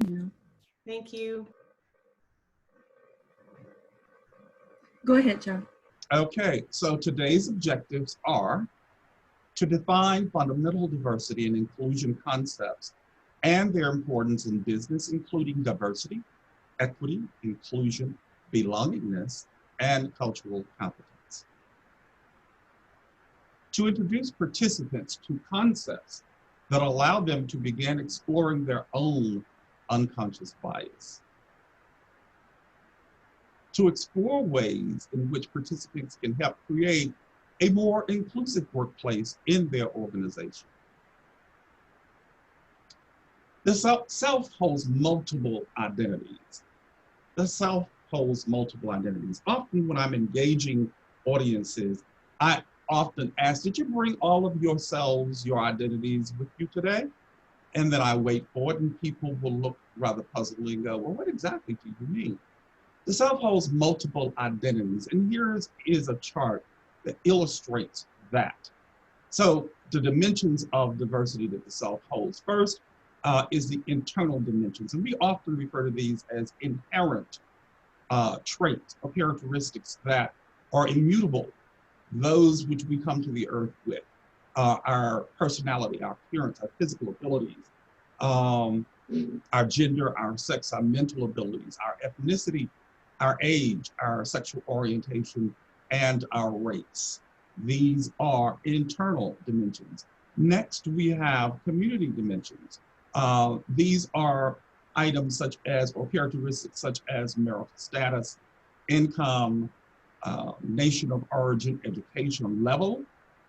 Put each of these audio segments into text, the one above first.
Yeah. Thank you. Go ahead, John. Okay, so today's objectives are to define fundamental diversity and inclusion concepts and their importance in business, including diversity, equity, inclusion, belongingness, and cultural competence. To introduce participants to concepts that allow them to begin exploring their own unconscious bias. To explore ways in which participants can help create a more inclusive workplace in their organization. The self holds multiple identities. The self holds multiple identities. Often when I'm engaging audiences, I often ask, did you bring all of yourselves, your identities with you today? And then I wait for it and people will look rather puzzled and go, well, what exactly do you mean? The self holds multiple identities. And here is a chart that illustrates that. So the dimensions of diversity that the self holds. First is the internal dimensions. And we often refer to these as inherent traits or characteristics that are immutable, those which we come to the earth with. Our personality, our appearance, our physical abilities, our gender, our sex, our mental abilities, our ethnicity, our age, our sexual orientation, and our race. These are internal dimensions. Next, we have community dimensions. These are items such as, or characteristics such as marital status, income, nation of origin, educational level,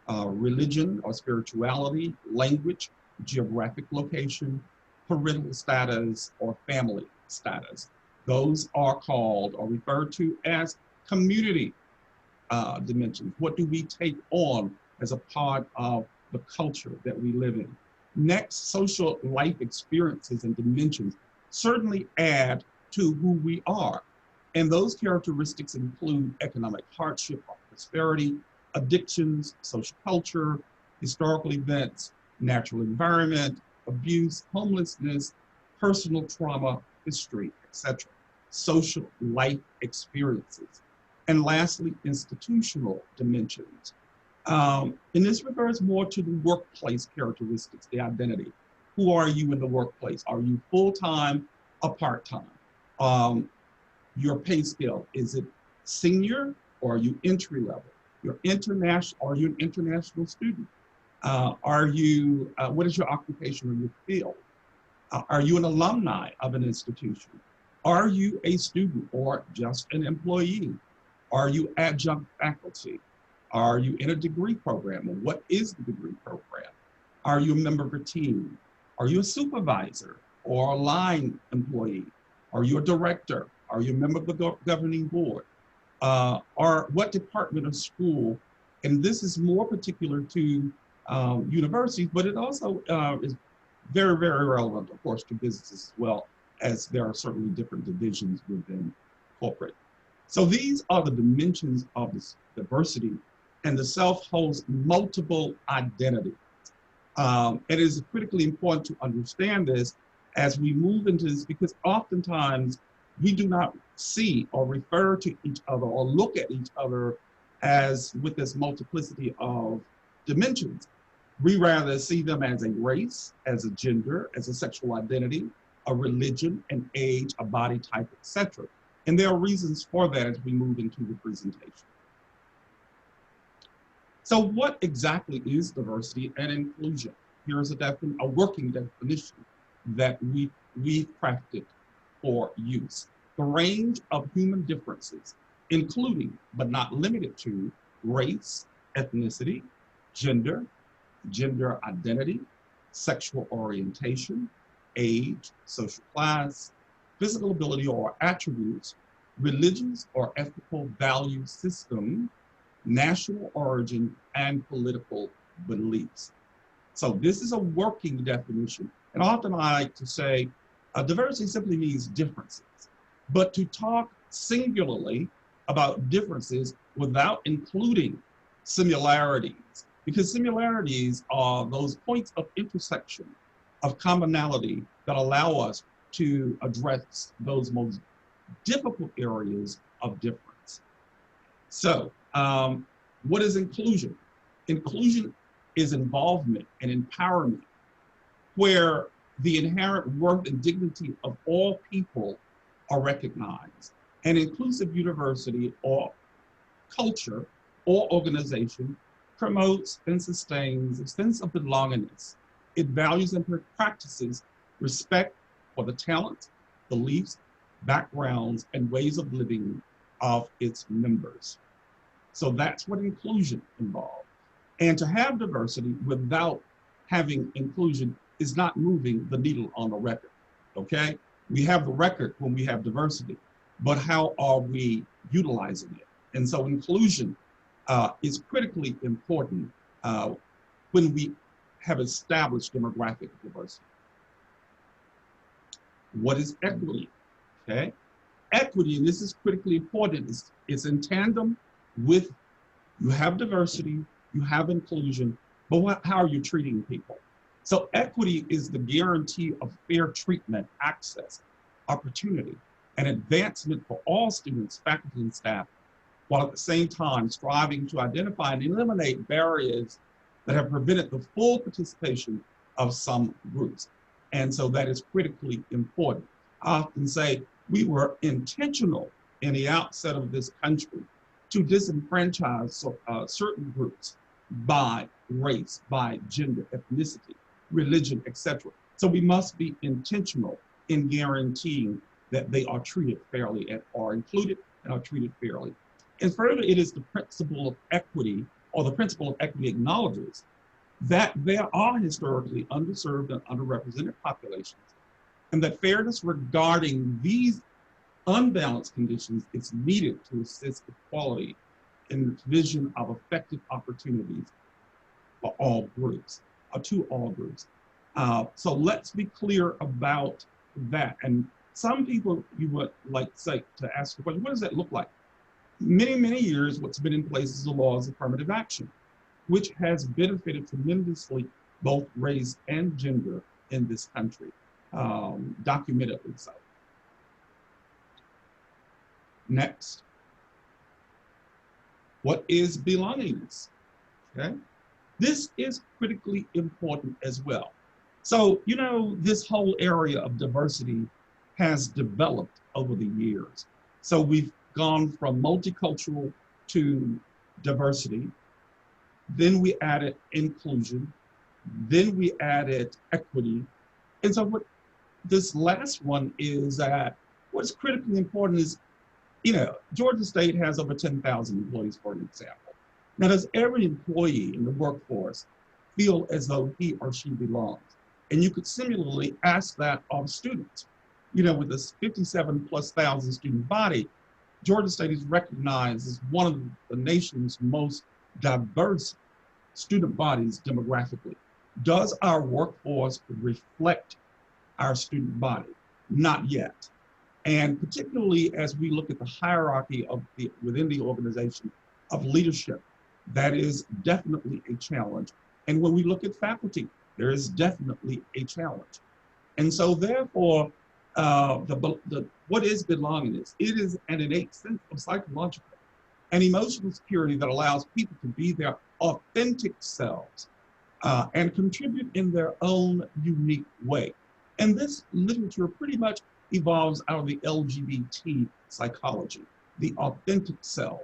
religion or spirituality, language, geographic location, parental status, or family status. Those are called or referred to as community dimensions. What do we take on as a part of the culture that we live in? Next, social life experiences and dimensions certainly add to who we are. And those characteristics include economic hardship or prosperity, addictions, social culture, historical events, natural environment, abuse, homelessness, personal trauma, history, etc. Social life experiences. And lastly, institutional dimensions. And this refers more to the workplace characteristics, the identity. Who are you in the workplace? Are you full-time or part-time? Your pay scale, is it senior or are you entry level? You're international, are you an international student? What is your occupation or your field? Are you an alumni of an institution? Are you a student or just an employee? Are you adjunct faculty? Are you in a degree program? And what is the degree program? Are you a member of a team? Are you a supervisor or a line employee? Are you a director? Are you a member of the governing board? Or what department of school? And this is more particular to universities, but it also is very, very relevant, of course, to businesses as well, as there are certainly different divisions within corporate. So these are the dimensions of this diversity, and the self holds multiple identities. It is critically important to understand this as we move into this, because oftentimes we do not see or refer to each other or look at each other as with this multiplicity of dimensions. We rather see them as a race, as a gender, as a sexual identity, a religion, an age, a body type, etc. And there are reasons for that as we move into the presentation. So what exactly is diversity and inclusion? Here's a working definition that we've crafted for use. The range of human differences, including but not limited to race, ethnicity, gender, gender identity, sexual orientation, age, social class, physical ability or attributes, religious or ethical value system, national origin, and political beliefs. So this is a working definition. And often I like to say, diversity simply means differences. But to talk singularly about differences without including similarities, because similarities are those points of intersection, of commonality that allow us to address those most difficult areas of difference. So, what is inclusion? Inclusion is involvement and empowerment, where the inherent worth and dignity of all people are recognized. An inclusive university or culture or organization promotes and sustains a sense of belongingness. It values and practices respect for the talents, beliefs, backgrounds, and ways of living of its members. So that's what inclusion involves. And to have diversity without having inclusion is not moving the needle on the record, okay? We have the record when we have diversity, but how are we utilizing it? And so inclusion is critically important when we have established demographic diversity. What is equity? Okay, equity, and this is critically important, is in tandem with, you have diversity, you have inclusion, but how are you treating people? So equity is the guarantee of fair treatment, access, opportunity, and advancement for all students, faculty, and staff, while at the same time striving to identify and eliminate barriers that have prevented the full participation of some groups. And so that is critically important. I often say we were intentional in the outset of this country to disenfranchise certain groups by race, by gender, ethnicity, religion, etc. So we must be intentional in guaranteeing that they are treated fairly and are included and are treated fairly. And further, it is the principle of equity, or the principle of equity acknowledges that there are historically underserved and underrepresented populations, and that fairness regarding these unbalanced conditions is needed to assist equality in the provision of effective opportunities for all groups, or to all groups. So let's be clear about that. And some people, you would like say to ask the question, what does that look like? Many, many years, what's been in place is the laws of affirmative action, which has benefited tremendously both race and gender in this country, documentedly so. Next, what is belongingness? Okay, this is critically important as well. So, you know, this whole area of diversity has developed over the years. So we've gone from multicultural to diversity. Then we added inclusion. Then we added equity. And so what this last one is that what's critically important is, you know, Georgia State has over 10,000 employees, for an example. Now, does every employee in the workforce feel as though he or she belongs? And you could similarly ask that of students. You know, with this 57,000+ student body, Georgia State is recognized as one of the nation's most diverse student bodies demographically. Does our workforce reflect our student body? Not yet. And particularly as we look at the hierarchy of within the organization of leadership, that is definitely a challenge. And when we look at faculty, there is definitely a challenge. And so therefore, what is belongingness? It is an innate sense of psychological and emotional security that allows people to be their authentic selves and contribute in their own unique way. And this literature pretty much evolves out of the LGBT psychology, the authentic self.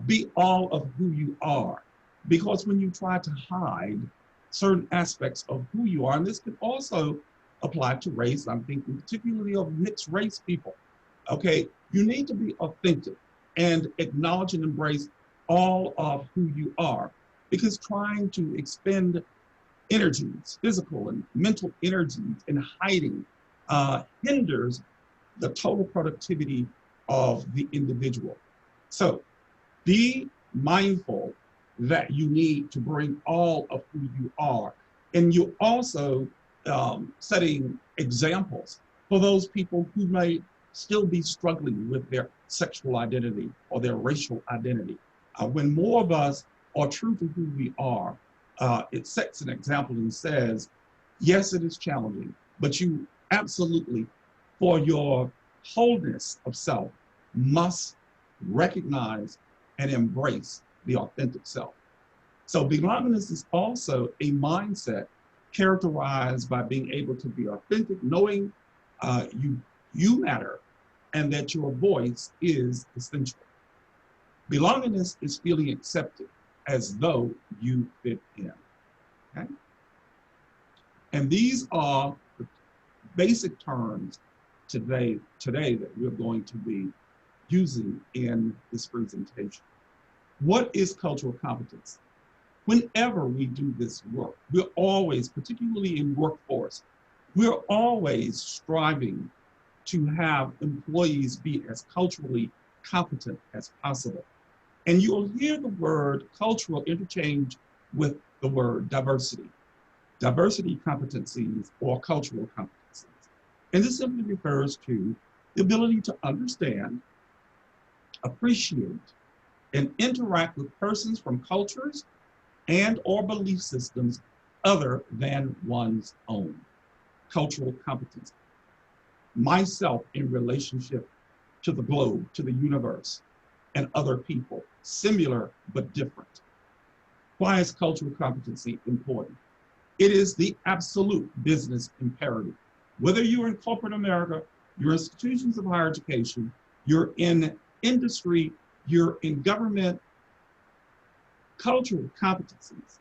Be all of who you are. Because when you try to hide certain aspects of who you are, and this could also apply to race, I'm thinking particularly of mixed race people, okay? You need to be authentic and acknowledge and embrace all of who you are, because trying to expend energies, physical and mental energies in hiding hinders the total productivity of the individual. So be mindful that you need to bring all of who you are. And you also setting examples for those people who may still be struggling with their sexual identity or their racial identity. When more of us are true to who we are, it sets an example and says, yes, it is challenging, but you absolutely, for your wholeness of self, must recognize and embrace the authentic self. So belongingness is also a mindset characterized by being able to be authentic, knowing you matter, and that your voice is essential. Belongingness is feeling accepted as though you fit in. Okay? And these are the basic terms today that we're going to be using in this presentation. What is cultural competence? Whenever we do this work, we're always, particularly in workforce, we're always striving to have employees be as culturally competent as possible. And you'll hear the word cultural interchange with the word diversity. Diversity competencies or cultural competencies. And this simply refers to the ability to understand, appreciate, and interact with persons from cultures and or belief systems other than one's own. Cultural competence. Myself in relationship to the globe, to the universe, and other people, similar but different. Why is cultural competency important? It is the absolute business imperative. Whether you're in corporate America, your institutions of higher education, you're in industry, you're in government, cultural competencies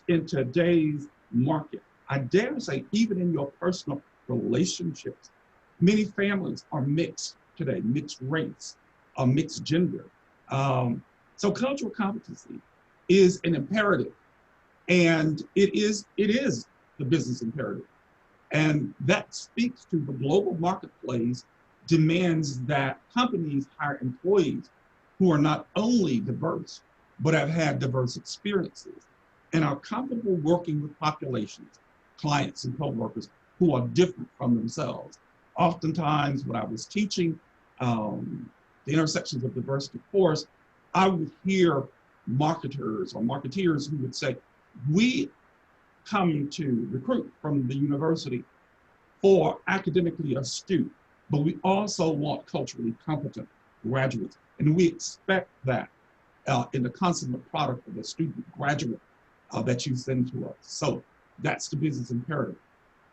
in today's market, I dare say even in your personal relationships, many families are mixed today, mixed race, or mixed gender. So cultural competency is an imperative, and it is the business imperative. And that speaks to the global marketplace demands that companies hire employees who are not only diverse, but have had diverse experiences and are comfortable working with populations, clients and coworkers who are different from themselves. Oftentimes when I was teaching the intersections of diversity course, I would hear marketers or marketeers who would say, we come to recruit from the university for academically astute, but we also want culturally competent graduates. And we expect that in the consummate product of a student graduate that you send to us. So that's the business imperative.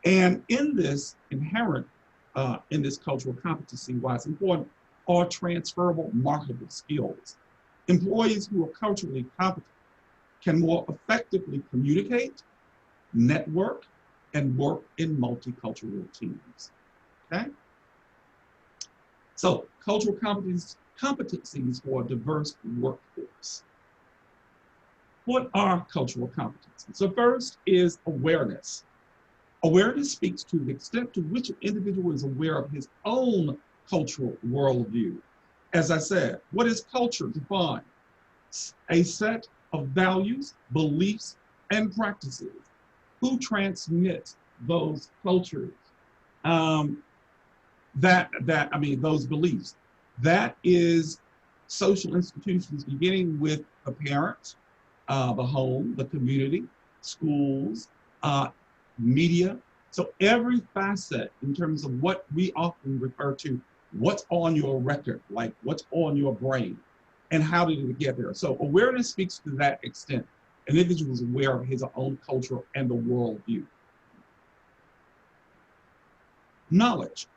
And in this inherent, in this cultural competency, why it's important, are transferable marketable skills. Employees who are culturally competent can more effectively communicate, network, and work in multicultural teams, okay? So cultural competencies for a diverse workforce. What are cultural competencies? So first is awareness. Awareness speaks to the extent to which an individual is aware of his own cultural worldview. As I said, what is culture defined? A set of values, beliefs, and practices. Who transmits those cultures? Those beliefs. That is social institutions, beginning with the parents, the home, the community, schools, media. So every facet in terms of what we often refer to, what's on your record, like what's on your brain, and how did it get there? So awareness speaks to that extent. An individual is aware of his own culture and the worldview. Knowledge,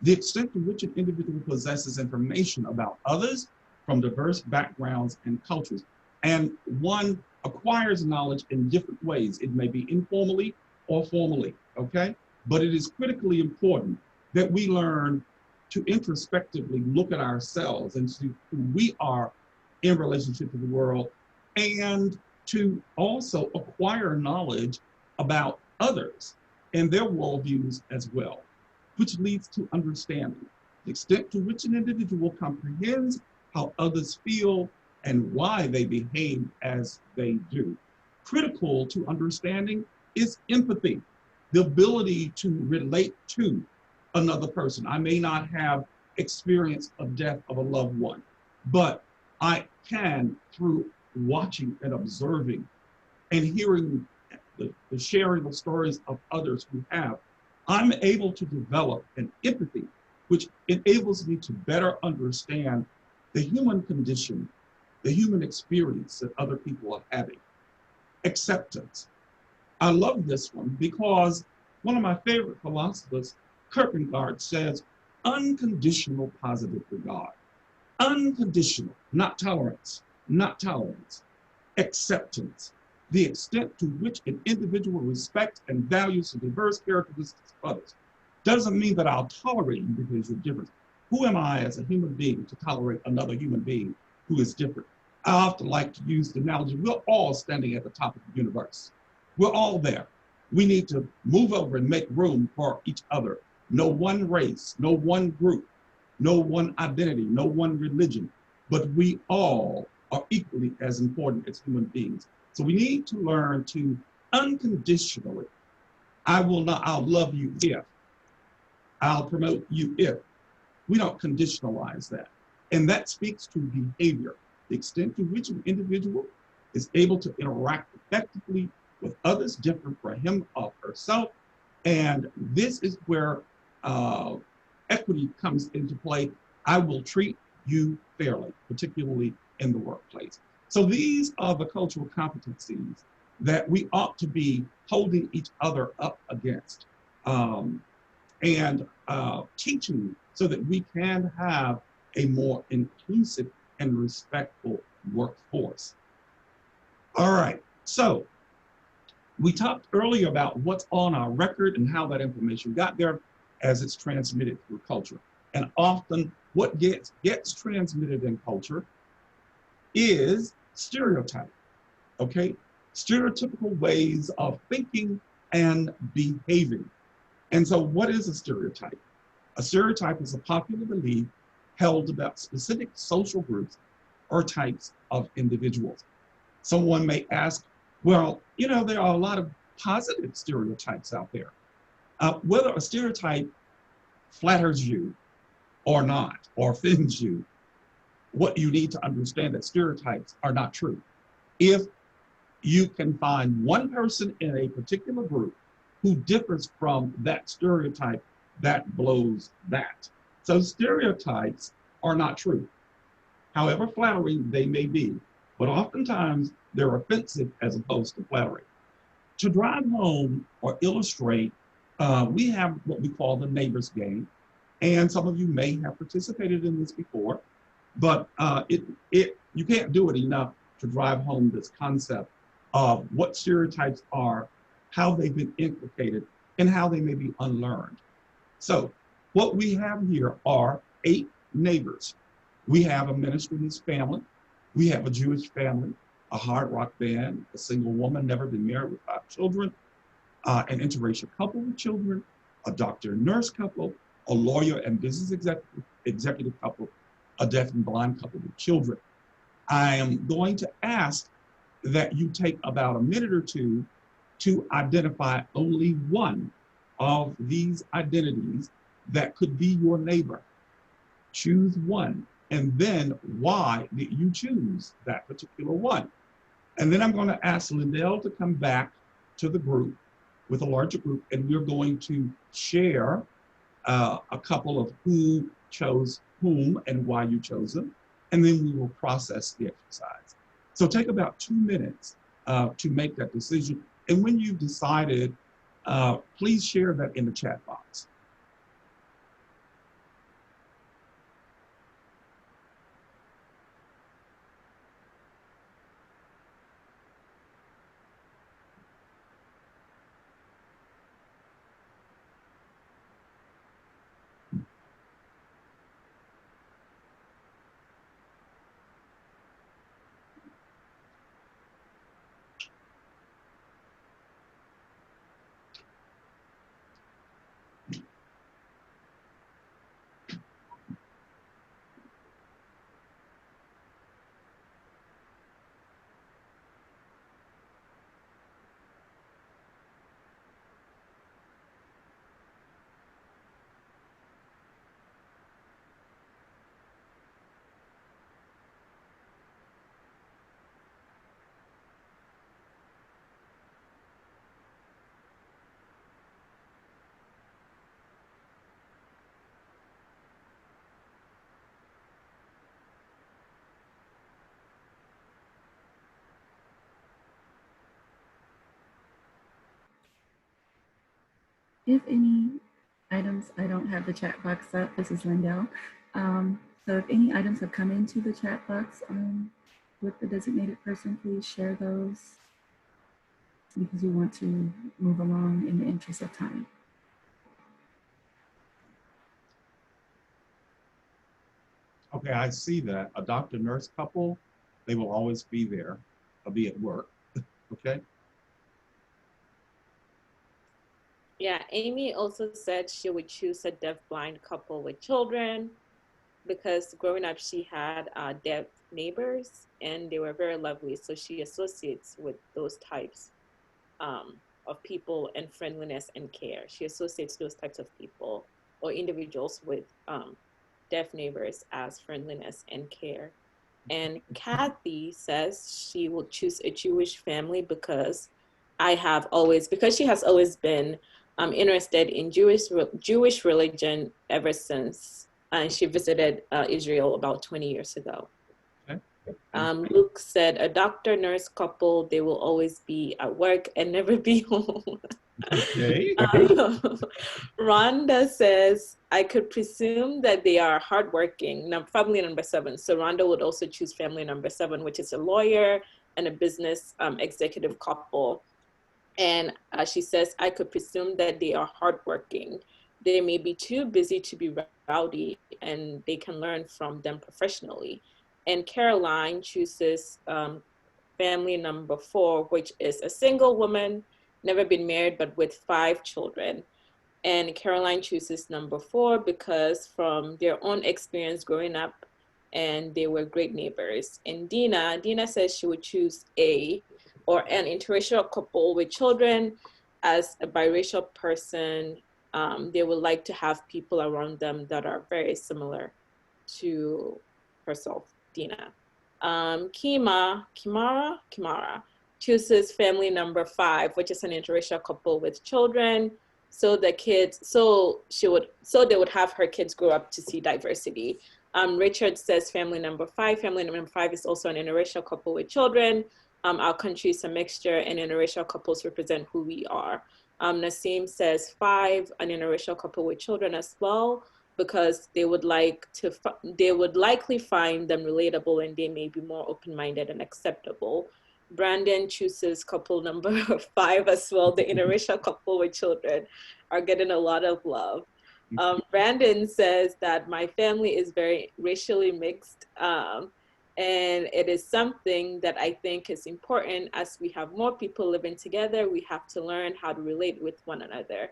the extent to which an individual possesses information about others from diverse backgrounds and cultures. And one acquires knowledge in different ways. It may be informally or formally, okay? But it is critically important that we learn to introspectively look at ourselves and see who we are in relationship to the world, and to also acquire knowledge about others and their worldviews as well, which leads to understanding. The extent to which an individual comprehends how others feel and why they behave as they do. Critical to understanding is empathy, the ability to relate to another person. I may not have experience of death of a loved one, but I can, through watching and observing and hearing the sharing of stories of others who have, I'm able to develop an empathy, which enables me to better understand the human condition, the human experience that other people are having. Acceptance. I love this one because one of my favorite philosophers, Kierkegaard, says unconditional positive regard. Unconditional, not tolerance, not tolerance. Acceptance, the extent to which an individual respects and values the diverse characteristics of others. Doesn't mean that I'll tolerate you because you're different. Who am I as a human being to tolerate another human being who is different? I often like to use the analogy, we're all standing at the top of the universe. We're all there. We need to move over and make room for each other. No one race, no one group, no one identity, no one religion, but we all are equally as important as human beings. So we need to learn to unconditionally, I'll love you if, I'll promote you if. We don't conditionalize that. And that speaks to behavior, the extent to which an individual is able to interact effectively with others different from him or herself. And this is where equity comes into play. I will treat you fairly, particularly in the workplace. So these are the cultural competencies that we ought to be holding each other up against and teaching so that we can have a more inclusive and respectful workforce. All right, so we talked earlier about what's on our record and how that information got there as it's transmitted through culture. And often what gets transmitted in culture is stereotype, okay? Stereotypical ways of thinking and behaving. And so what is a stereotype? A stereotype is a popular belief held about specific social groups or types of individuals. Someone may ask, well, you know, there are a lot of positive stereotypes out there. Whether a stereotype flatters you or not, or offends you, what you need to understand that stereotypes are not true. If you can find one person in a particular group who differs from that stereotype, that blows that. So stereotypes are not true. However flattering they may be, but oftentimes they're offensive as opposed to flattering. To drive home or illustrate, we have what we call the neighbor's game. And some of you may have participated in this before, but you can't do it enough to drive home this concept of what stereotypes are, how they've been implicated, and how they may be unlearned. So what we have here are 8 neighbors. We have a minister and his family. We have a Jewish family, a hard rock band, a single woman, never been married with 5 children, an interracial couple with children, a doctor and nurse couple, a lawyer and business executive couple, a deaf and blind couple with children. I am going to ask that you take about a minute or two to identify only one of these identities that could be your neighbor. Choose one, and then why did you choose that particular one? And then I'm going to ask Lindell to come back to the group with a larger group, and we're going to share a couple of who chose whom and why you chose them, and then we will process the exercise. So take about 2 minutes to make that decision. And when you've decided, please share that in the chat box. if any items, I don't have the chat box up. This is Lindell. So if any items have come into the chat box with the designated person, please share those because we want to move along in the interest of time. Okay, I see that. A doctor-nurse couple, they will always be there. I'll be at work, okay? Yeah, Amy also said she would choose a deaf-blind couple with children because growing up she had deaf neighbors and they were very lovely. So she associates with those types of people and friendliness and care. She associates those types of people or individuals with deaf neighbors as friendliness and care. And Kathy says she will choose a Jewish family because she has always been interested in Jewish religion ever since she visited Israel about 20 years ago. Okay. Luke said a doctor-nurse couple, they will always be at work and never be home. Okay. Rhonda says, I could presume that they are hardworking. Family number 7. So Rhonda would also choose family number 7, which is a lawyer and a business executive couple. And she says, I could presume that they are hardworking. They may be too busy to be rowdy and they can learn from them professionally. And Caroline chooses family number 4, which is a single woman, never been married, but with 5 children. And Caroline chooses number 4 because from their own experience growing up, and they were great neighbors. And Dina says she would choose A, or an interracial couple with children. As a biracial person, they would like to have people around them that are very similar to herself, Dina. Kimara chooses family number 5, which is an interracial couple with children. So they would have her kids grow up to see diversity. Richard says family number 5. Family number 5 is also an interracial couple with children. Our country is a mixture and interracial couples represent who we are. Nasim says 5, an interracial couple with children as well, because they would likely find them relatable and they may be more open-minded and acceptable. Brandon chooses couple number 5 as well. The interracial couple with children are getting a lot of love. Brandon says that my family is very racially mixed, and it is something that I think is important. As we have more people living together, we have to learn how to relate with one another.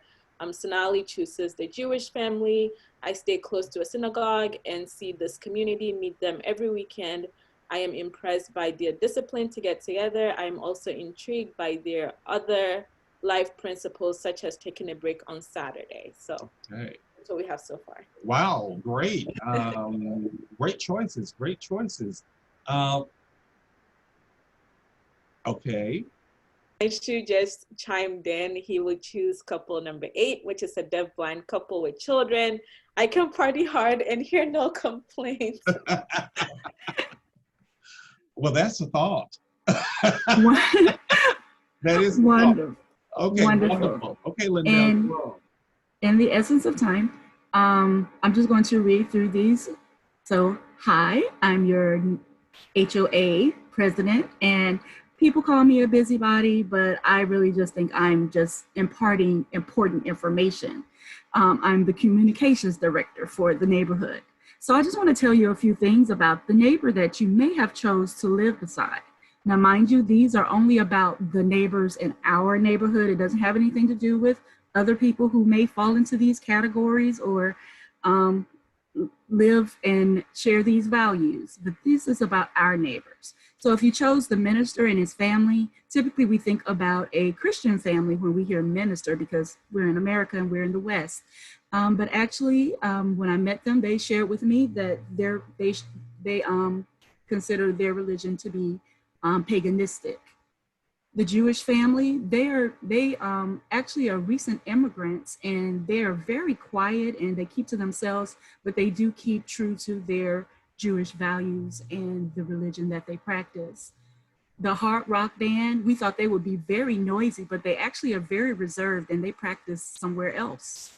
Sonali chooses the Jewish family. I stay close to a synagogue and see this community, meet them every weekend. I am impressed by their discipline to get together. I'm also intrigued by their other life principles, such as taking a break on Saturday. So that's what we have so far. Wow, great. Great choices, great choices. Okay. H2 just chimed in. He would choose couple number 8, which is a deaf-blind couple with children. I can party hard and hear no complaints. Well, that's a thought. That is wonderful. Okay, wonderful. Okay, Linda. And in the essence of time, I'm just going to read through these. So, hi, I'm your HOA president, and people call me a busybody, but I really just think I'm just imparting important information. I'm the communications director for the neighborhood. So I just want to tell you a few things about the neighbor that you may have chose to live beside. Now, mind you, these are only about the neighbors in our neighborhood. It doesn't have anything to do with other people who may fall into these categories or live and share these values, but this is about our neighbors. So if you chose the minister and his family, typically we think about a Christian family when we hear minister because we're in America and we're in the West. But actually, when I met them, they shared with me that they consider their religion to be paganistic. The Jewish family, they actually are recent immigrants, and they are very quiet and they keep to themselves, but they do keep true to their Jewish values and the religion that they practice. The hard rock band, we thought they would be very noisy, but they actually are very reserved and they practice somewhere else.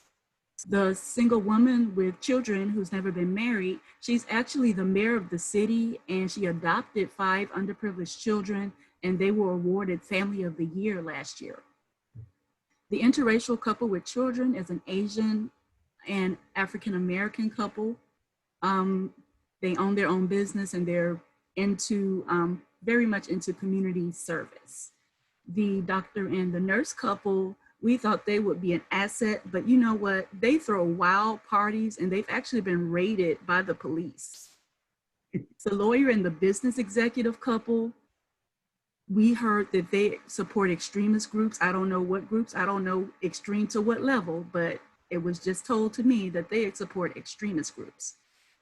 The single woman with children who's never been married, she's actually the mayor of the city and she adopted 5 underprivileged children and they were awarded Family of the Year last year. The interracial couple with children is an Asian and African American couple. Um, they own their own business and they're into very much into community service. The doctor and the nurse couple, we thought they would be an asset, but you know what? They throw wild parties and they've actually been raided by the police. The lawyer and the business executive couple, we heard that they support extremist groups. I don't know what groups, I don't know extreme to what level, but it was just told to me that they support extremist groups.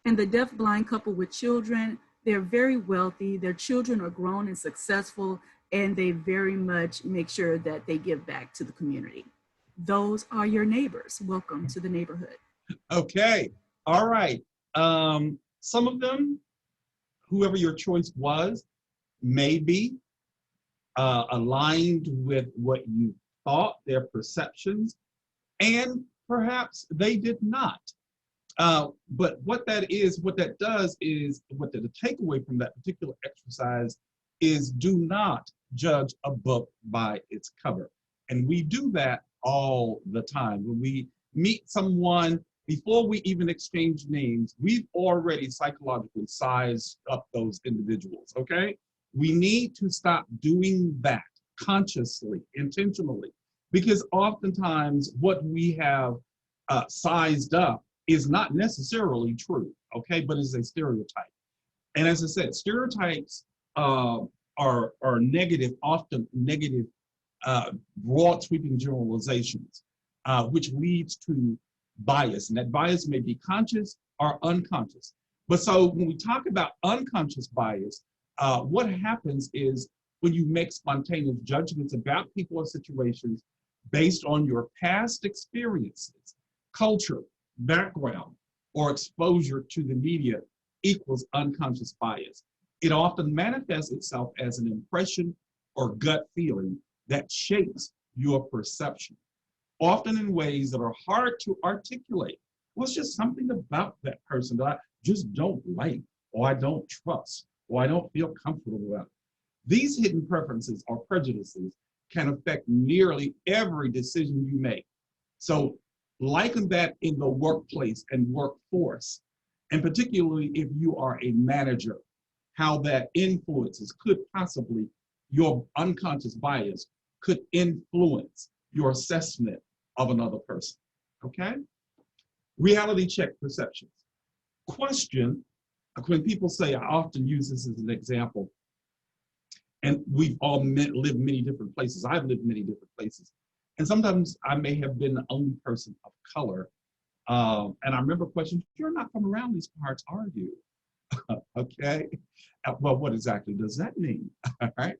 And the deaf-blind couple with children, they're very wealthy, their children are grown and successful, and they very much make sure that they give back to the community. Those are your neighbors. Welcome to the neighborhood. Okay, all right. Some of them, whoever your choice was, may be aligned with what you thought, their perceptions, and perhaps they did not. But what that does is, what the takeaway from that particular exercise is, do not judge a book by its cover. And we do that all the time. When we meet someone, before we even exchange names, we've already psychologically sized up those individuals, okay? We need to stop doing that consciously, intentionally, because oftentimes what we have sized up is not necessarily true, okay, but is a stereotype. And as I said, stereotypes are negative, often negative, broad sweeping generalizations, which leads to bias. And that bias may be conscious or unconscious. But so when we talk about unconscious bias, what happens is when you make spontaneous judgments about people or situations based on your past experiences, culture, background, or exposure to the media equals unconscious bias. It often manifests itself as an impression or gut feeling that shapes your perception, often in ways that are hard to articulate. Well, it's just something about that person that I just don't like, or I don't trust, or I don't feel comfortable with. These hidden preferences or prejudices can affect nearly every decision you make. So liken that in the workplace and workforce, and particularly if you are a manager, how that influences, could possibly, your unconscious bias could influence your assessment of another person, okay? Reality check perceptions. Question, when people say, I often use this as an example, and we've all lived many different places. I've lived many different places. And sometimes I may have been the only person of color. And I remember questions, you're not from around these parts, are you? Okay. Well, what exactly does that mean? All right.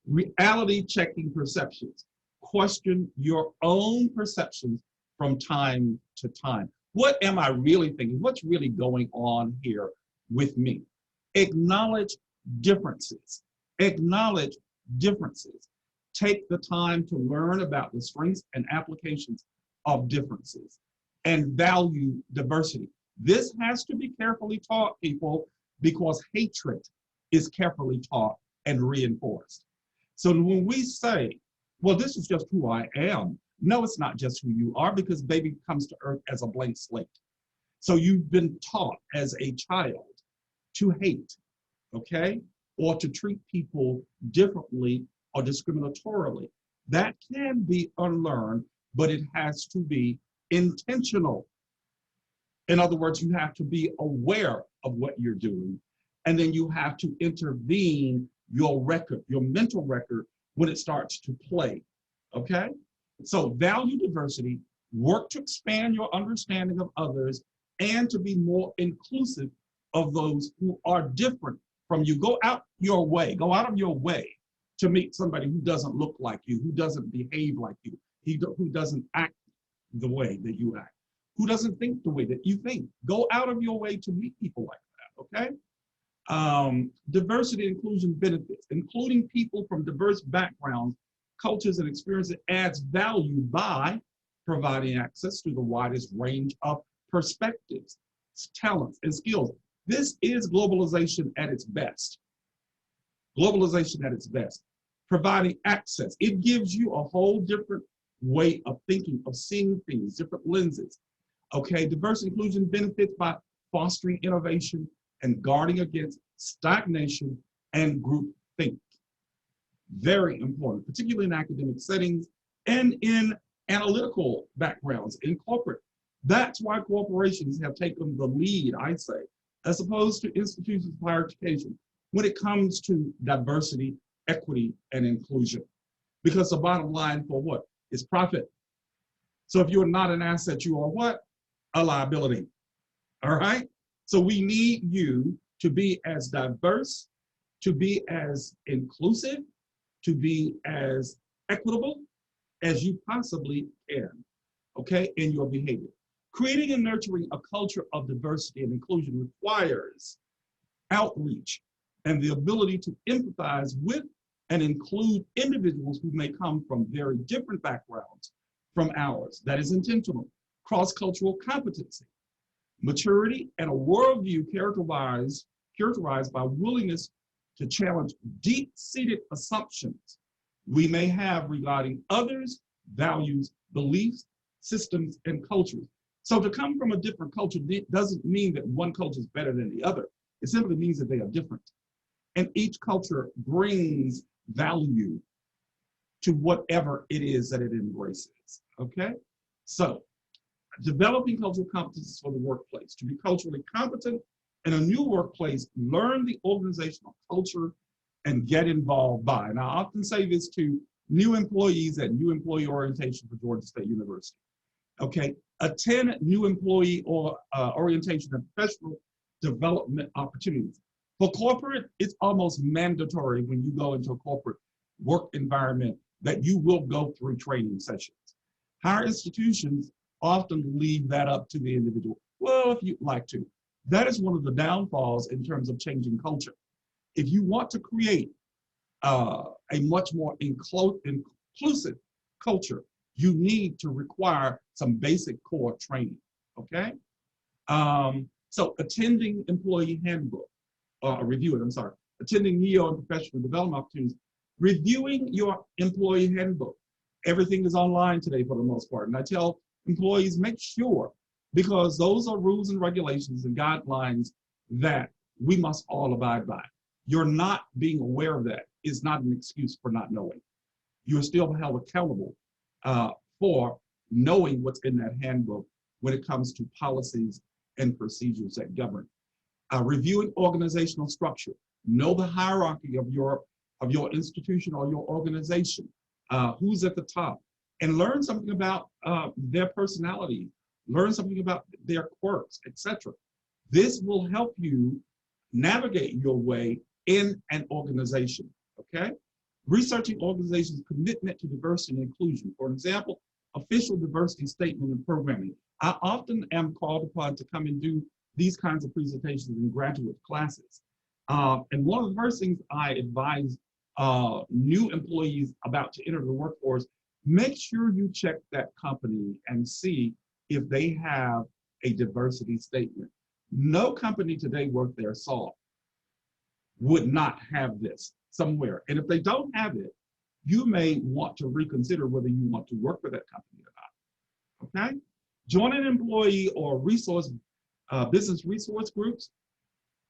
Reality checking perceptions. Question your own perceptions from time to time. What am I really thinking? What's really going on here with me? Acknowledge differences. Acknowledge differences. Take the time to learn about the strengths and applications of differences and value diversity. This has to be carefully taught, people, because hatred is carefully taught and reinforced. So when we say, well, this is just who I am, no, it's not just who you are, because baby comes to earth as a blank slate. So you've been taught as a child to hate, okay, or to treat people differently or discriminatorily. That can be unlearned, but it has to be intentional. In other words, you have to be aware of what you're doing, and then you have to intervene your record, your mental record, when it starts to play, okay? So value diversity, work to expand your understanding of others, and to be more inclusive of those who are different from you. Go out of your way to meet somebody who doesn't look like you, who doesn't behave like you, who doesn't act the way that you act, who doesn't think the way that you think. Go out of your way to meet people like that, okay? Diversity and inclusion benefits, including people from diverse backgrounds, cultures, and experiences adds value by providing access to the widest range of perspectives, talents, and skills. This is globalization at its best. Globalization at its best. Providing access. It gives you a whole different way of thinking, of seeing things, different lenses. Okay, diversity inclusion benefits by fostering innovation and guarding against stagnation and group think. Very important, particularly in academic settings and in analytical backgrounds in corporate. That's why corporations have taken the lead, I say, as opposed to institutions of higher education when it comes to diversity, equity, and inclusion. Because the bottom line for what? Is profit. So if you're not an asset, you are what? A liability. All right? So we need you to be as diverse, to be as inclusive, to be as equitable as you possibly can, okay, in your behavior. Creating and nurturing a culture of diversity and inclusion requires outreach and the ability to empathize with and include individuals who may come from very different backgrounds from ours. That is intentional. Cross-cultural competency, maturity, and a worldview characterized by willingness to challenge deep-seated assumptions we may have regarding others, values, beliefs, systems, and cultures. So to come from a different culture doesn't mean that one culture is better than the other. It simply means that they are different. And each culture brings value to whatever it is that it embraces, okay? So developing cultural competencies for the workplace. To be culturally competent in a new workplace, learn the organizational culture and get involved by. And I often say this to new employees at new employee orientation for Georgia State University. Okay, attend new employee or orientation and professional development opportunities. For corporate, it's almost mandatory when you go into a corporate work environment that you will go through training sessions. Higher institutions often leave that up to the individual. Well, if you'd like to. That is one of the downfalls in terms of changing culture. If you want to create a much more inclusive culture, you need to require some basic core training, okay? So attending employee handbook, attending NEO and professional development opportunities, reviewing your employee handbook. Everything is online today for the most part. And I tell employees, make sure, because those are rules and regulations and guidelines that we must all abide by. You're not being aware of that is not an excuse for not knowing. You're still held accountable for knowing what's in that handbook when it comes to policies and procedures that govern. Reviewing organizational structure. Know the hierarchy of your institution or your organization. Who's at the top, and learn something about their personality, learn something about their quirks, etc. This will help you navigate your way in an organization, okay? Researching organizations' commitment to diversity and inclusion. For example, official diversity statement and programming. I often am called upon to come and do these kinds of presentations in graduate classes. And one of the first things I advise new employees about to enter the workforce, make sure you check that company and see if they have a diversity statement. No company today worth their salt would not have this somewhere. And if they don't have it, you may want to reconsider whether you want to work for that company or not, okay? Join an employee or business resource groups.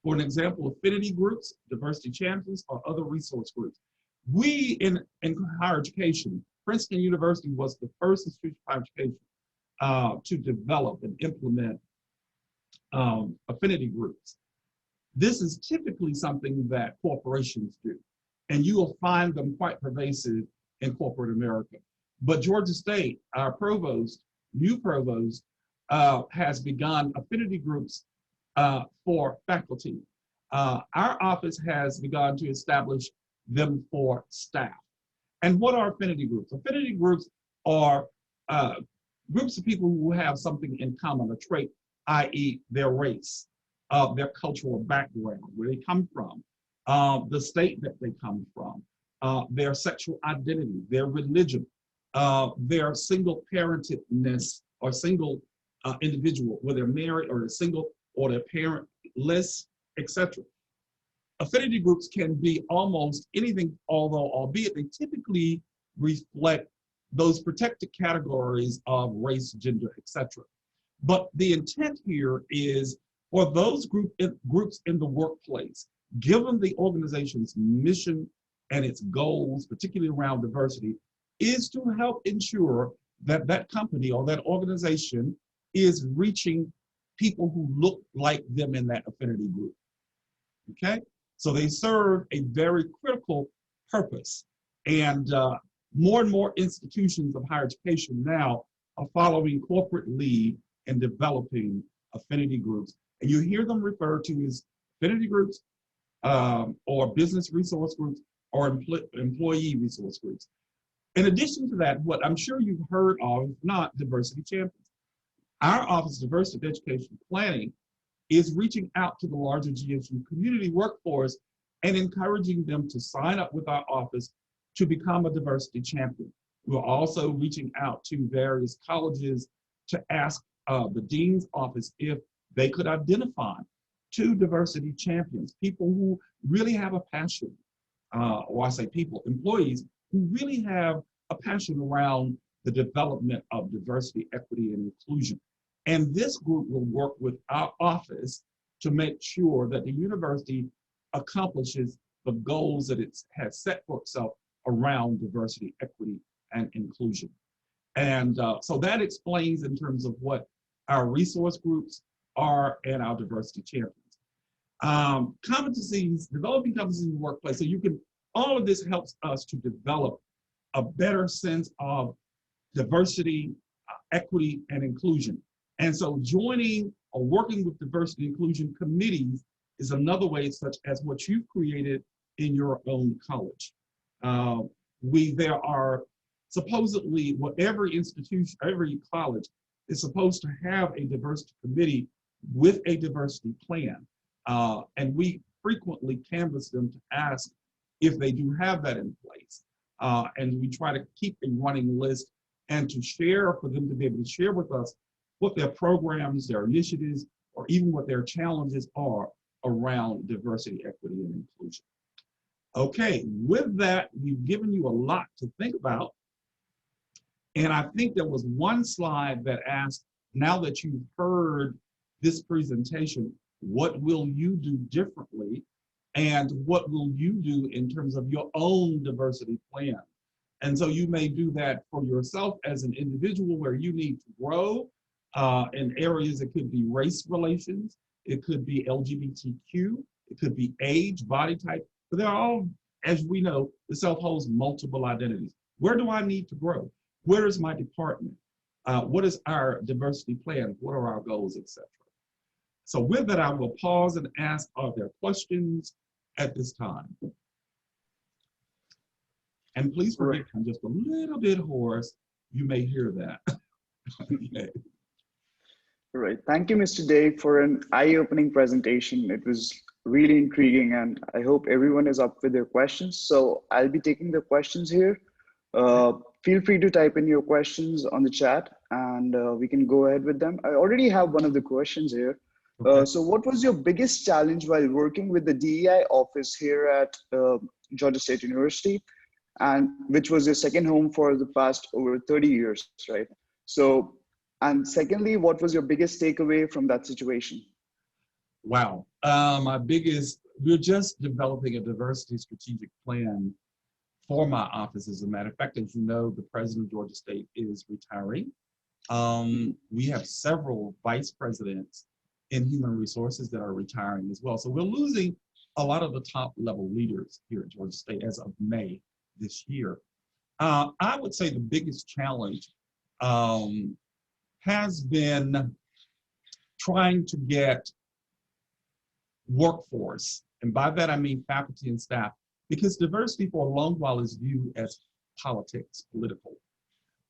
For an example, affinity groups, diversity champions, or other resource groups. We in higher education, Princeton University was the first institution of higher education to develop and implement affinity groups. This is typically something that corporations do, and you will find them quite pervasive in corporate America. But Georgia State, our provost, new provost, has begun affinity groups for faculty. Our office has begun to establish them for staff. And what are affinity groups? Affinity groups are groups of people who have something in common, a trait, i.e. their race, their cultural background, where they come from, the state that they come from, their sexual identity, their religion, their single parentedness or single individual, whether they're married or they're single or they're parentless, etc. Affinity groups can be almost anything, although albeit they typically reflect those protected categories of race, gender, etc. But the intent here is for those groups in the workplace, given the organization's mission and its goals, particularly around diversity, is to help ensure that that company or that organization is reaching people who look like them in that affinity group. Okay? So they serve a very critical purpose. And more institutions of higher education now are following corporate lead in developing affinity groups. And you hear them referred to as affinity groups or business resource groups or employee resource groups. In addition to that, what I'm sure you've heard of, if not, diversity champions. Our Office of Diversity Education Planning is reaching out to the larger GSU community workforce and encouraging them to sign up with our office to become a diversity champion. We're also reaching out to various colleges to ask the dean's office if they could identify 2 diversity champions, people who really have a passion, or I say people, employees who really have a passion around the development of diversity, equity, and inclusion. And this group will work with our office to make sure that the university accomplishes the goals that it has set for itself around diversity, equity, and inclusion. And so that explains in terms of what our resource groups are and our diversity champions. Competencies, developing competencies in the workplace. So you can, all of this helps us to develop a better sense of diversity, equity, and inclusion. And so joining or working with diversity inclusion committees is another way, such as what you've created in your own college. There are supposedly, what every institution, every college is supposed to have a diversity committee with a diversity plan. And we frequently canvass them to ask if they do have that in place. And we try to keep a running list and to share, for them to be able to share with us what their programs, their initiatives, or even what their challenges are around diversity, equity, and inclusion. Okay, with that, we've given you a lot to think about. And I think there was one slide that asked, now that you've heard this presentation, what will you do differently? And what will you do in terms of your own diversity plan? And so you may do that for yourself as an individual where you need to grow in areas. It could be race relations, it could be LGBTQ, it could be age, body type, but they're all, as we know, the self holds multiple identities. Where do I need to grow? Where is my department? What is our diversity plan? What are our goals, etc.? So with that, I will pause and ask, are there questions at this time? And please forgive, I'm just a little bit hoarse. You may hear that. Okay. Right. Thank you, Mr. Dave, for an eye-opening presentation. It was really intriguing, and I hope everyone is up with their questions. So I'll be taking the questions here. Feel free to type in your questions on the chat, and we can go ahead with them. I already have one of the questions here. Okay. So what was your biggest challenge while working with the DEI office here at Georgia State University, and which was your second home for the past over 30 years, right? So, and secondly, what was your biggest takeaway from that situation? Wow, we're just developing a diversity strategic plan for my office. As a matter of fact, as you know, the president of Georgia State is retiring. We have several vice presidents in human resources that are retiring as well. So we're losing a lot of the top level leaders here at Georgia State as of May this year. I would say the biggest challenge has been trying to get workforce, and by that I mean faculty and staff, because diversity for a long while is viewed as politics, political.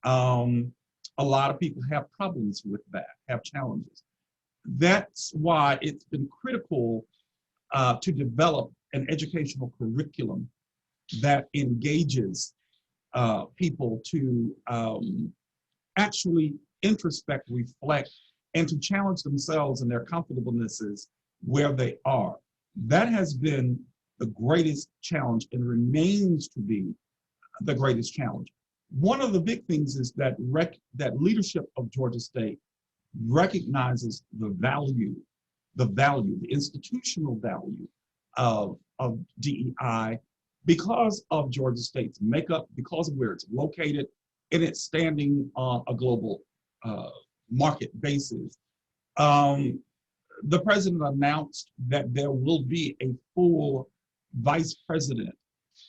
A lot of people have problems with that, have challenges. That's why it's been critical to develop an educational curriculum that engages people to actually introspect, reflect, and to challenge themselves and their comfortablenesses where they are. That has been the greatest challenge and remains to be the greatest challenge. One of the big things is that that leadership of Georgia State recognizes the institutional value of DEI because of Georgia State's makeup, because of where it's located, and it's standing on a global market basis. The president announced that there will be a full vice president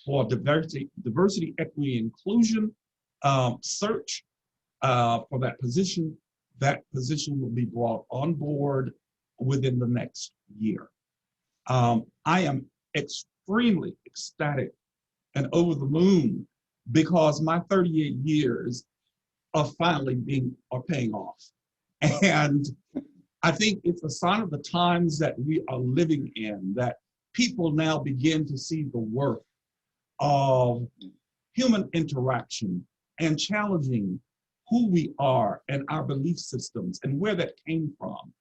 for diversity, equity, inclusion search for that position. That position will be brought on board within the next year. I am extremely ecstatic and over the moon because my 38 years are finally are paying off. And I think it's a sign of the times that we are living in, that people now begin to see the worth of human interaction and challenging who we are and our belief systems and where that came from.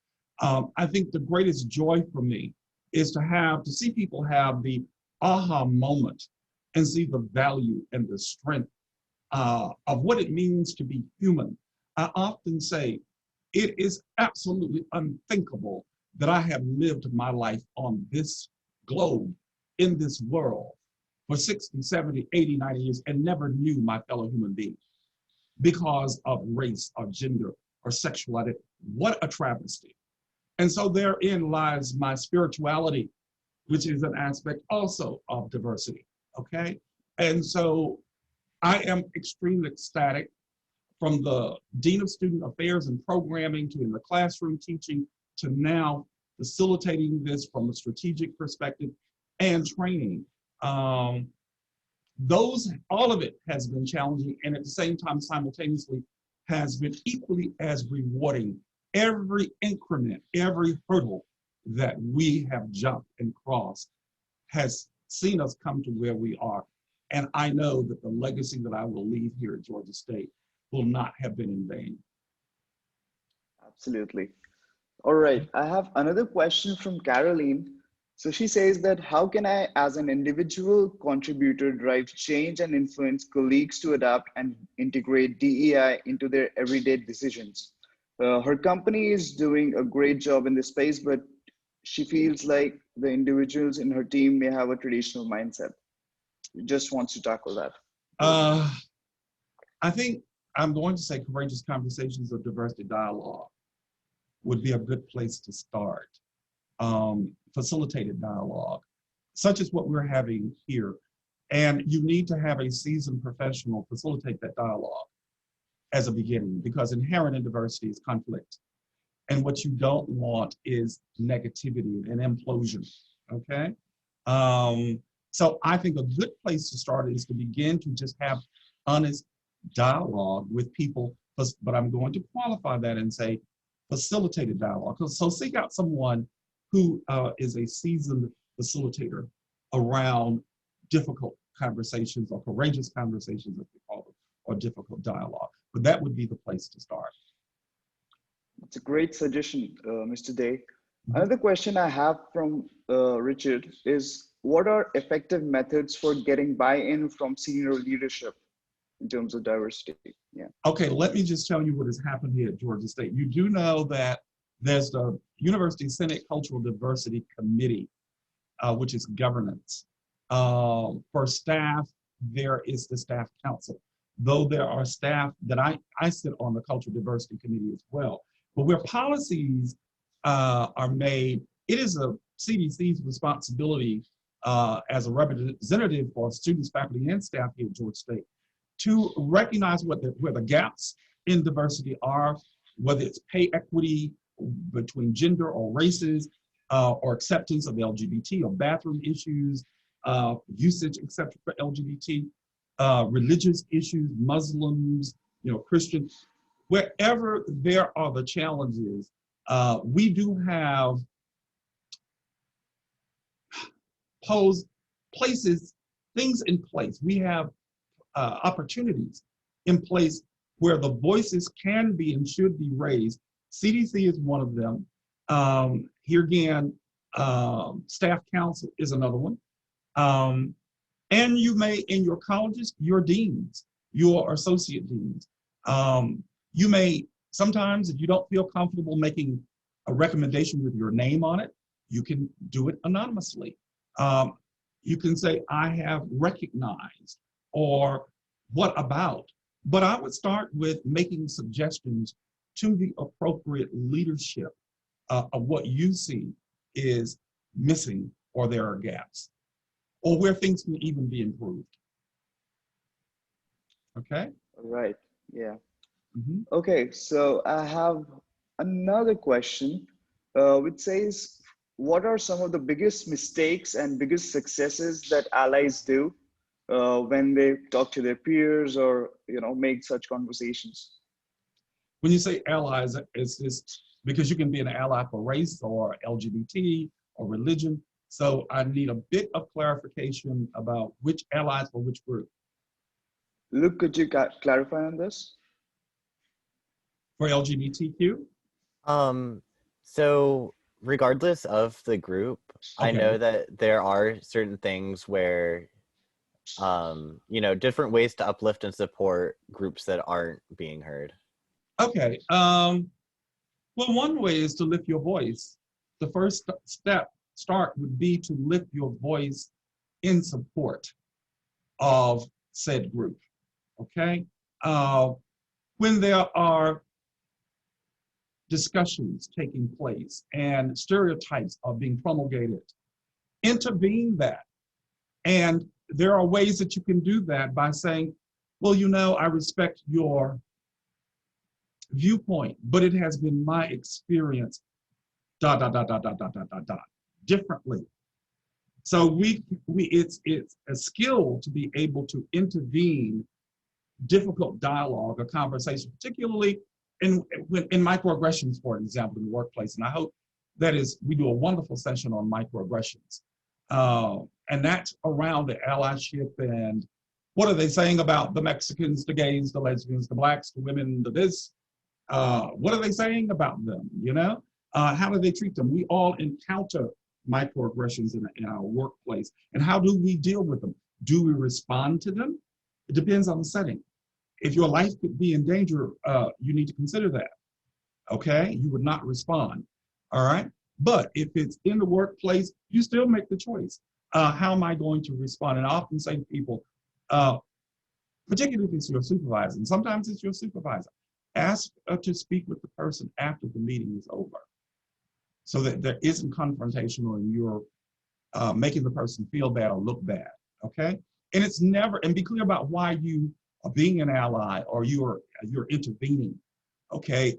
I think the greatest joy for me is to see people have the aha moment and see the value and the strength of what it means to be human. I often say it is absolutely unthinkable that I have lived my life on this globe, in this world, for 60, 70, 80, 90 years and never knew my fellow human being because of race or gender or sexuality. What a travesty. And so therein lies my spirituality, which is an aspect also of diversity, okay? And so I am extremely ecstatic, from the Dean of Student Affairs and Programming to in the classroom teaching to now facilitating this from a strategic perspective and training. All of it has been challenging, and at the same time, simultaneously, has been equally as rewarding. Every increment, every hurdle that we have jumped and crossed has seen us come to where we are. And I know that the legacy that I will leave here at Georgia State will not have been in vain. Absolutely. All right, I have another question from Caroline. So she says that how can I, as an individual contributor, drive change and influence colleagues to adapt and integrate DEI into their everyday decisions? Her company is doing a great job in this space, but she feels like the individuals in her team may have a traditional mindset. Just wants to tackle that. I think I'm going to say courageous conversations of diversity dialogue would be a good place to start. Facilitated dialogue, such as what we're having here. And you need to have a seasoned professional facilitate that dialogue as a beginning, because inherent in diversity is conflict. And what you don't want is negativity and implosion, okay? So I think a good place to start is to begin to just have honest dialogue with people, but I'm going to qualify that and say facilitated dialogue. So seek out someone who is a seasoned facilitator around difficult conversations or courageous conversations, as we call them, or difficult dialogue. But that would be the place to start. It's a great suggestion, Mr. Day. Another question I have from Richard is, what are effective methods for getting buy-in from senior leadership in terms of diversity? Yeah. Okay, let me just tell you what has happened here at Georgia State. You do know that there's the University Senate Cultural Diversity Committee, which is governance. For staff, there is the staff council, though there are staff that I sit on the Cultural Diversity Committee as well. But where policies are made, it is a CDC's responsibility as a representative for students, faculty, and staff here at Georgia State to recognize where the gaps in diversity are, whether it's pay equity between gender or races, or acceptance of LGBT or bathroom issues, usage, etc. for LGBT, religious issues, Muslims, Christians. Wherever there are the challenges, We do have posed places, things in place. We have opportunities in place where the voices can be and should be raised. CDC is one of them. Here again, staff council is another one. And you may, in your colleges, your deans, your associate deans. You may, sometimes if you don't feel comfortable making a recommendation with your name on it, you can do it anonymously. You can say, I have recognized, or what about? But I would start with making suggestions to the appropriate leadership of what you see is missing or there are gaps, or where things can even be improved. Okay? All right. Yeah. Mm-hmm. Okay, so I have another question, which says, what are some of the biggest mistakes and biggest successes that allies do when they talk to their peers or make such conversations? When you say allies, it's just because you can be an ally for race or LGBT or religion. So I need a bit of clarification about which allies for which group. Luke, could you clarify on this? For LGBTQ? Um, so regardless of the group, I Okay. know that there are certain things where, different ways to uplift and support groups that aren't being heard. Okay. Well, one way is to lift your voice. The first start would be to lift your voice in support of said group. Okay. When there are discussions taking place and stereotypes are being promulgated, intervene that. And there are ways that you can do that by saying, well, I respect your viewpoint, but it has been my experience, differently. So it's a skill to be able to intervene difficult dialogue or conversation, particularly in microaggressions, for example, in the workplace. And I hope we do a wonderful session on microaggressions. And that's around the allyship and what are they saying about the Mexicans, the gays, the lesbians, the blacks, the women, the this? What are they saying about them? How do they treat them? We all encounter microaggressions in our workplace. And how do we deal with them? Do we respond to them? It depends on the setting. If your life could be in danger, you need to consider that. Okay? You would not respond. All right? But if it's in the workplace, you still make the choice. How am I going to respond? And I often say to people, particularly if it's your supervisor, and sometimes it's your supervisor, ask to speak with the person after the meeting is over so that there isn't confrontation or you're making the person feel bad or look bad, okay? And be clear about why you are being an ally or you're intervening, okay?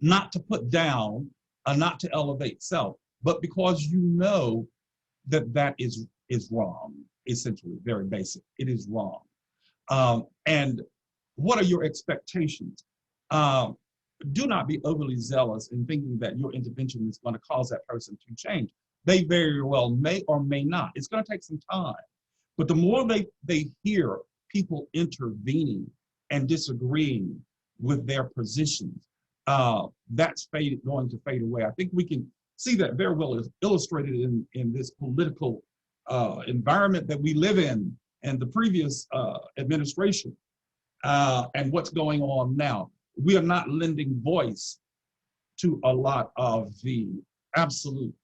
Not to put down, not to elevate self, but because that is wrong, essentially, very basic. It is wrong. And what are your expectations? Do not be overly zealous in thinking that your intervention is going to cause that person to change. They very well may or may not. It's going to take some time. But the more they hear people intervening and disagreeing with their positions, that's going to fade away. I think we can see that very well illustrated in this political environment that we live in and the previous administration and what's going on now. We are not lending voice to a lot of the absolute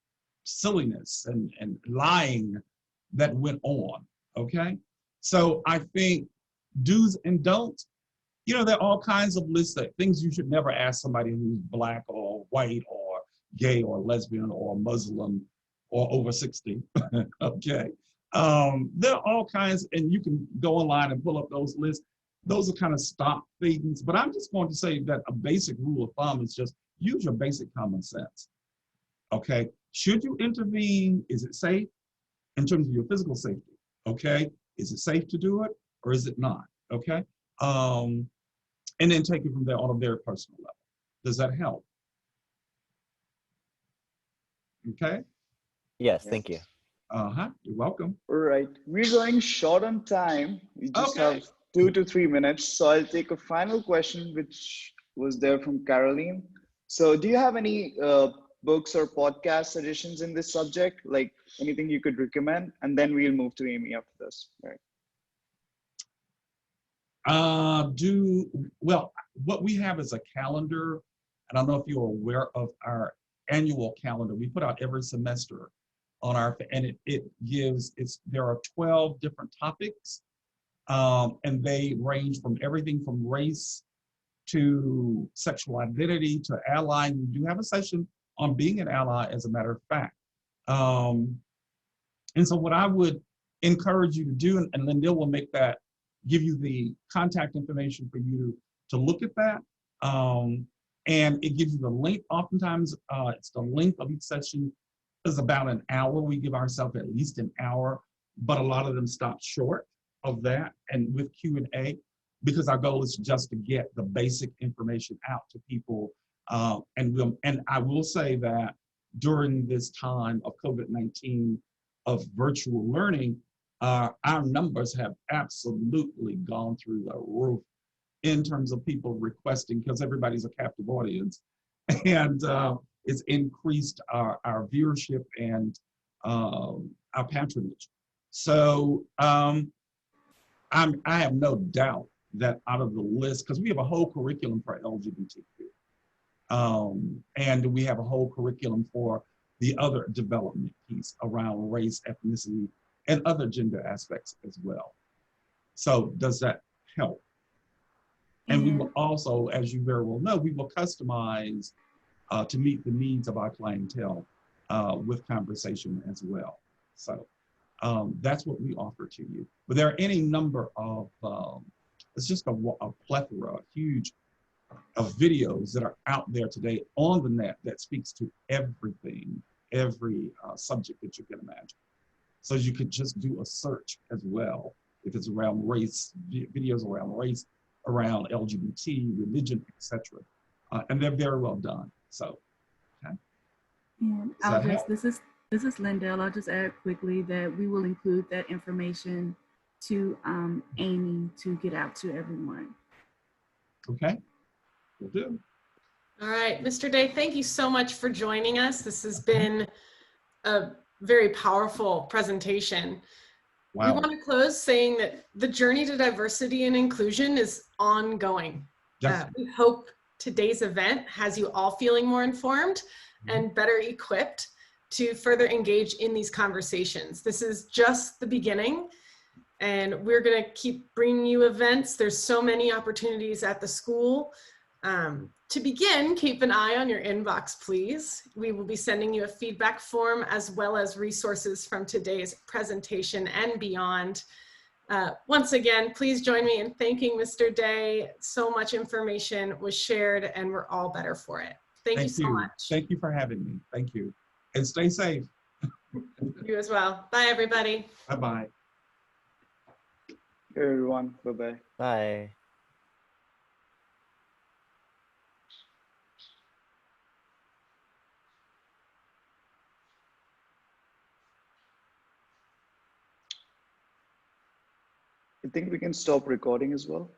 silliness and lying that went on, okay? So I think do's and don'ts, there are all kinds of lists of things you should never ask somebody who's black or white or gay or lesbian or Muslim or over 60, okay? There are all kinds, and you can go online and pull up those lists. Those are kind of stock things, but I'm just going to say that a basic rule of thumb is just use your basic common sense, okay? Should you intervene? Is it safe in terms of your physical safety, okay? Is it safe to do it or is it not, okay? And then take it from there on a very personal level. Does that help? Okay. Yes, Yeah. thank you. You're welcome. All right. We're going short on time. We just Okay. have 2 to 3 minutes. So I'll take a final question, which was there from Caroline. So, do you have any books or podcast suggestions in this subject? Like anything you could recommend? And then we'll move to Amy after this. All right. Well, what we have is a calendar, and I don't know if you're aware of our annual calendar. We put out every semester on our, and it gives, there are 12 different topics, and they range from everything from race to sexual identity to ally. We do have a session on being an ally, as a matter of fact. Um, and so what I would encourage you to do, and Lindell will give you the contact information for you to look at that. And it gives you the link. Oftentimes, it's the length of each session is about an hour. We give ourselves at least an hour, but a lot of them stop short of that, and with Q&A, because our goal is just to get the basic information out to people. And I will say that during this time of COVID-19, of virtual learning, our numbers have absolutely gone through the roof in terms of people requesting, because everybody's a captive audience, and it's increased our viewership and our patronage. So I have no doubt that out of the list, because we have a whole curriculum for LGBTQ, and we have a whole curriculum for the other development piece around race, ethnicity, and other gender aspects as well. So does that help? And we will also, as you very well know, we will customize to meet the needs of our clientele with conversation as well. So that's what we offer to you. But there are any number of, it's just a plethora, a huge of videos that are out there today on the net that speaks to everything, every subject that you can imagine. So you could just do a search as well, if it's around race, videos around race, around LGBT, religion, etc. And they're very well done. So, okay. And this is Lindell. I'll just add quickly that we will include that information to Amy to get out to everyone. Okay, we'll do. All right, Mr. Day, thank you so much for joining us. This has been a very powerful presentation. Wow. We want to close saying that the journey to diversity and inclusion is ongoing. Yes. We hope today's event has you all feeling more informed and better equipped to further engage in these conversations. This is just the beginning, and we're going to keep bringing you events. There's so many opportunities at the school. To begin, keep an eye on your inbox, please. We will be sending you a feedback form as well as resources from today's presentation and beyond. Once again, please join me in thanking Mr. Day. So much information was shared and we're all better for it. Thank you so much. Thank you for having me. Thank you. And stay safe. You as well. Bye, everybody. Bye-bye. Hey, everyone. Bye-bye. Bye. I think we can stop recording as well.